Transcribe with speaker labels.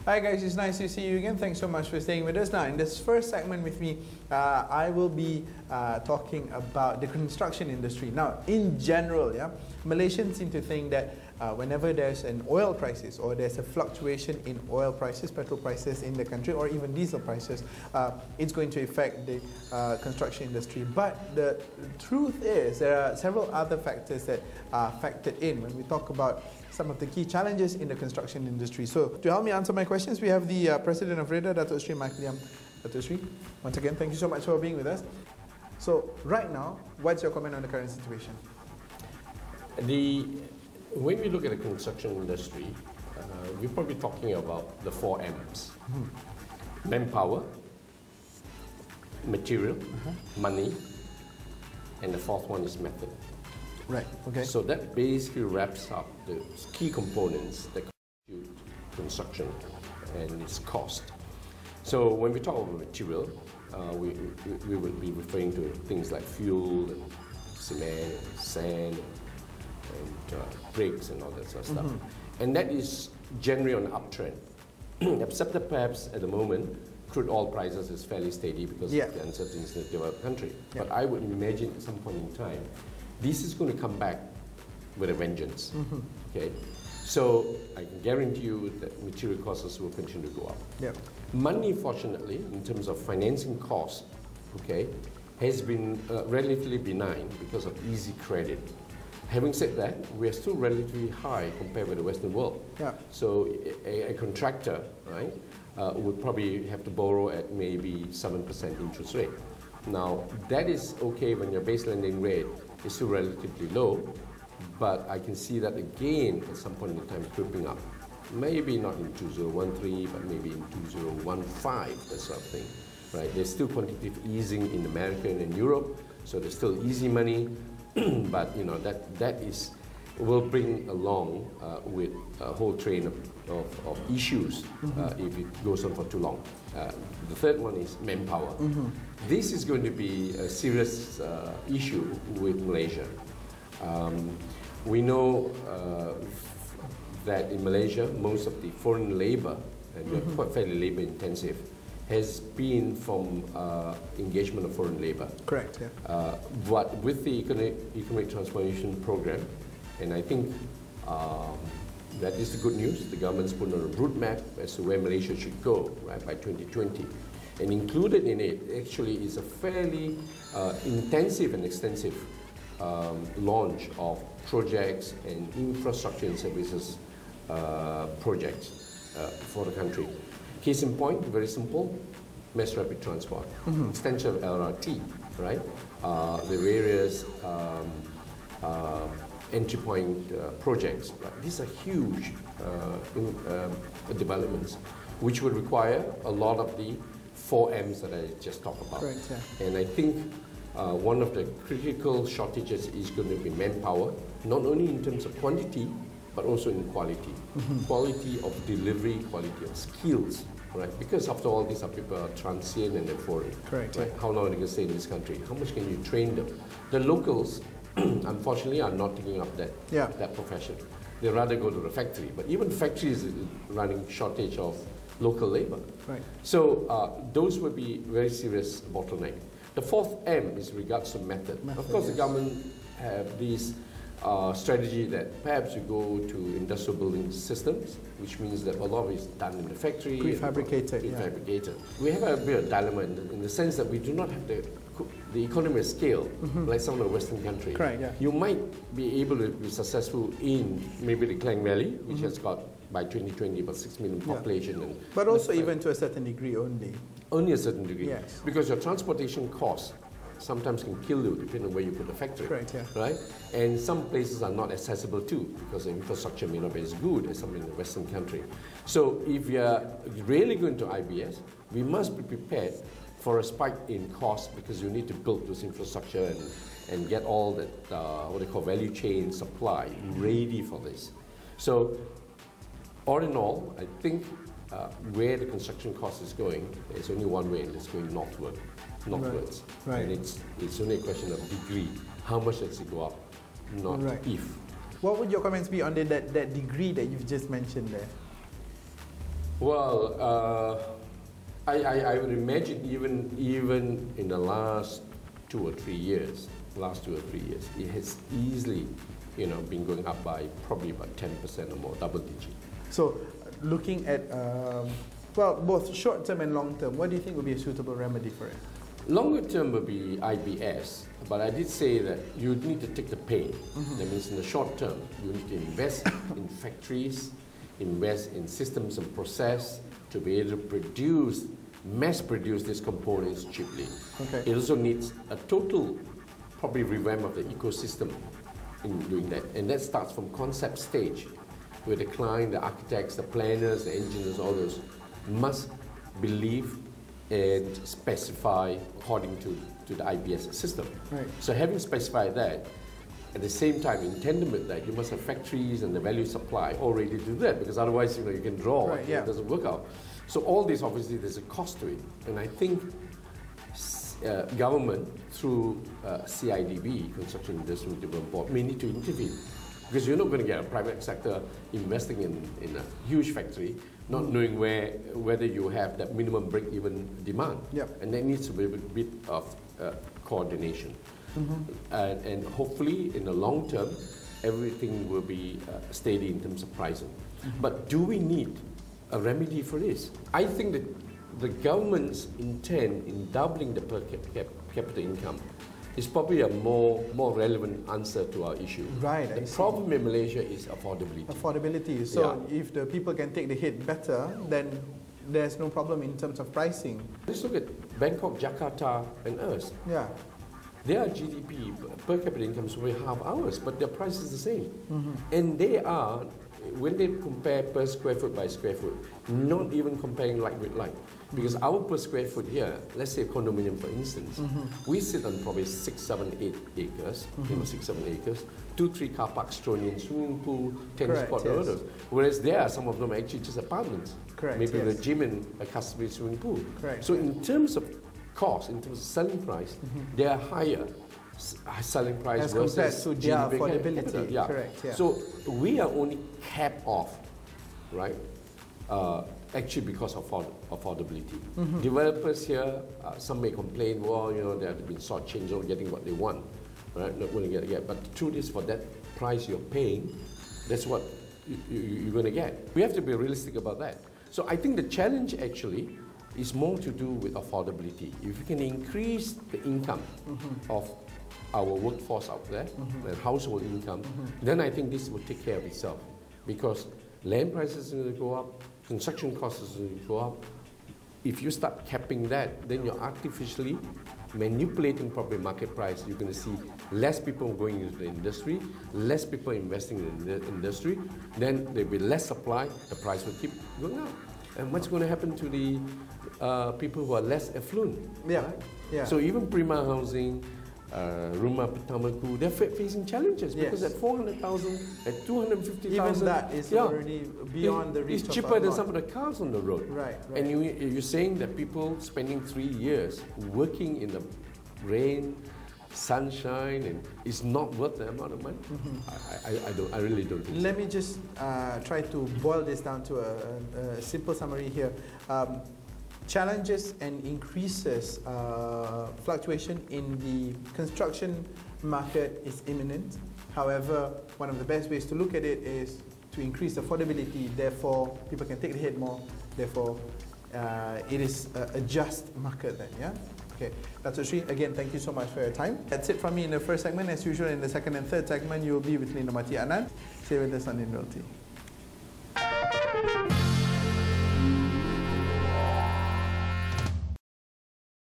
Speaker 1: Hi guys, it's nice to see you again. Thanks so much for staying with us. Now, in this first segment with me, I will be talking about the construction industry. Now, in general, Malaysians seem to think that whenever there's an oil crisis or there's a fluctuation in oil prices, petrol prices in the country, or even diesel prices, it's going to affect the construction industry. But the truth is there are several other factors that are factored in when we talk about some of the key challenges in the construction industry. So to help me answer my questions, we have the President of REHDA, Dato' Sri Maikliam. Dato' Sri, once again, thank you so much for being with us. So right now, what's your comment on the current situation?
Speaker 2: When we look at the construction industry, we're probably talking about the 4 M's. Manpower, material, money, and the 4th one is method.
Speaker 1: Right, okay.
Speaker 2: So that basically wraps up the key components that constitute construction and its cost. So when we talk about material, we would be referring to things like fuel, cement, sand, and bricks and all that sort of stuff. And that is generally on an uptrend. Except that perhaps at the moment, crude oil prices is fairly steady because of the uncertainties in the developed country. But I would imagine at some point in time, this is going to come back with a vengeance. Okay, so I can guarantee you that material costs will continue to go up. Money, fortunately, in terms of financing costs, okay, has been relatively benign because of easy credit. Having said that, we are still relatively high compared with the Western world. So a contractor, right, would probably have to borrow at maybe 7% interest rate. Now, that is okay when your base lending rate is still relatively low, but I can see that again at some point in time creeping up. Maybe not in 2013, but maybe in 2015, that sort of thing. Right? There's still quantitative easing in America and in Europe, so there's still easy money, but you know that will bring along with a whole train of issues if it goes on for too long. The third one is manpower. This is going to be a serious issue with Malaysia. We know that in Malaysia, most of the foreign labor, and we're quite fairly labor intensive, has been from engagement of foreign labor.
Speaker 1: Correct,
Speaker 2: but with the economic transformation program, and I think that is the good news, the government's put on a roadmap as to where Malaysia should go, right, by 2020. And included in it actually is a fairly intensive and extensive launch of projects and infrastructure and services projects for the country. Case in point, very simple, mass rapid transport, extension of LRT, right? The various entry point projects. Right? These are huge developments which would require a lot of the 4 M's that I just talked about.
Speaker 1: Correct,
Speaker 2: And I think one of the critical shortages is going to be manpower, not only in terms of quantity, but also in quality. Quality of delivery, quality of skills, right? Because after all, these are people are transient and they're foreign.
Speaker 1: Correct.
Speaker 2: Right? How long are they going to stay in this country? How much can you train them? The locals, unfortunately, are not taking up that profession. They rather go to the factory. But even factories are running shortage of local labor.
Speaker 1: Right.
Speaker 2: So those would be very serious bottleneck. The 4th M is regards to method. Of course, the government have these strategy that perhaps you go to industrial building systems, which means that a lot of it is done in the factory.
Speaker 1: Prefabricated.
Speaker 2: Prefabricated. We have a bit of dilemma in the sense that we do not have the economy of scale like some of the Western countries.
Speaker 1: Correct,
Speaker 2: You might be able to be successful in maybe the Klang Valley, which has got by 2020 about 6 million population. And
Speaker 1: but also even to a certain degree only.
Speaker 2: Only a certain degree.
Speaker 1: Yes.
Speaker 2: Because your transportation costs sometimes can kill you depending on where you put the factory. Right? And some places are not accessible too because the infrastructure may not be as good as some in the Western country. So if we are really going to IBS, we must be prepared for a spike in cost because you need to build this infrastructure and get all that, what they call value chain supply ready for this. So all in all, I think where the construction cost is going, there's only one way, and it's going northwards.
Speaker 1: Right.
Speaker 2: And it's only a question of degree. How much does it go up, not if.
Speaker 1: What would your comments be on that degree that you've just mentioned there?
Speaker 2: Well, I would imagine even in the last 2 or 3 years, it has easily, been going up by probably about 10% or more, double digit.
Speaker 1: So, looking at well, both short term and long term, what do you think would be a suitable remedy for it?
Speaker 2: Longer term will be IBS, but I did say that you need to take the pain. That means in the short term, you need to invest in factories, invest in systems and process to be able to mass produce these components cheaply.
Speaker 1: Okay.
Speaker 2: It also needs a total, probably revamp of the ecosystem in doing that. And that starts from concept stage, where the client, the architects, the planners, the engineers, all those must believe and specify according to the IBS system.
Speaker 1: Right.
Speaker 2: So having specified that, at the same time, in tandem with that, you must have factories and the value supply all ready to do that, because otherwise, you can draw,
Speaker 1: right, yeah.
Speaker 2: It doesn't work out. So all this, obviously, there's a cost to it. And I think government, through CIDB, Construction Industry Development Board, may need to intervene. Because you're not going to get a private sector investing in a huge factory, not knowing whether you have that minimum break-even demand.
Speaker 1: Yep.
Speaker 2: And there needs to be a bit of coordination. And hopefully, in the long term, everything will be steady in terms of pricing. But do we need a remedy for this? I think that the government's intent in doubling the per capita income is probably a more relevant answer to our issue.
Speaker 1: Right.
Speaker 2: The problem in Malaysia is affordability.
Speaker 1: Affordability. So if the people can take the hit better, then there's no problem in terms of pricing.
Speaker 2: Let's look at Bangkok, Jakarta, and us.
Speaker 1: Yeah.
Speaker 2: Their GDP per capita income is way half ours, but their price is the same. And they are, when they compare per square foot by square foot, not even comparing like with like. Because our per square foot here, let's say a condominium for instance, we sit on probably 6, 7, 8 acres, 6, 7 acres, 2, 3 car parks thrown in, swimming pool, tennis court, all those. Whereas there, some of them are actually just apartments.
Speaker 1: Correct.
Speaker 2: Maybe with a gym and a customary swimming pool.
Speaker 1: Correct.
Speaker 2: So in terms of cost, in terms of selling price, they are higher selling price
Speaker 1: as
Speaker 2: versus
Speaker 1: compared to their
Speaker 2: GDP
Speaker 1: affordability.
Speaker 2: Yeah.
Speaker 1: Correct. Yeah.
Speaker 2: So we are only capped off, right? Actually, because of affordability. Developers here, some may complain, well, they have been shortchanged on getting what they want, right? Not going to get. But the truth is, for that price you're paying, that's what you're going to get. We have to be realistic about that. So I think the challenge actually is more to do with affordability. If we can increase the income of our workforce out there, the household income, then I think this will take care of itself. Because land prices are going to go up, construction costs are going to go up. If you start capping that, then you're artificially manipulating probably market price. You're going to see less people going into the industry, less people investing in the industry, then there'll be less supply, the price will keep going up. And what's going to happen to the people who are less affluent?
Speaker 1: Yeah.
Speaker 2: Right?
Speaker 1: Yeah.
Speaker 2: So even Prima Housing, Rumah Pertamaku, they're facing challenges because at 400,000, at 250,000,
Speaker 1: even that is already beyond the reach.
Speaker 2: It's cheaper than some of the cars on the road.
Speaker 1: Right.
Speaker 2: And you're saying that people spending 3 years working in the rain, sunshine, and it's not worth the amount of money. I really don't think
Speaker 1: Let me just try to boil this down to a simple summary here. Challenges and increases, fluctuation in the construction market is imminent. However, one of the best ways to look at it is to increase affordability, therefore people can take the hit more, therefore it is a just market then, yeah? Okay, Dr. Sri, again, thank you so much for your time. That's it from me in the first segment. As usual, in the second and third segment, you will be with Lina Mati Anand. Stay with us on In Realty.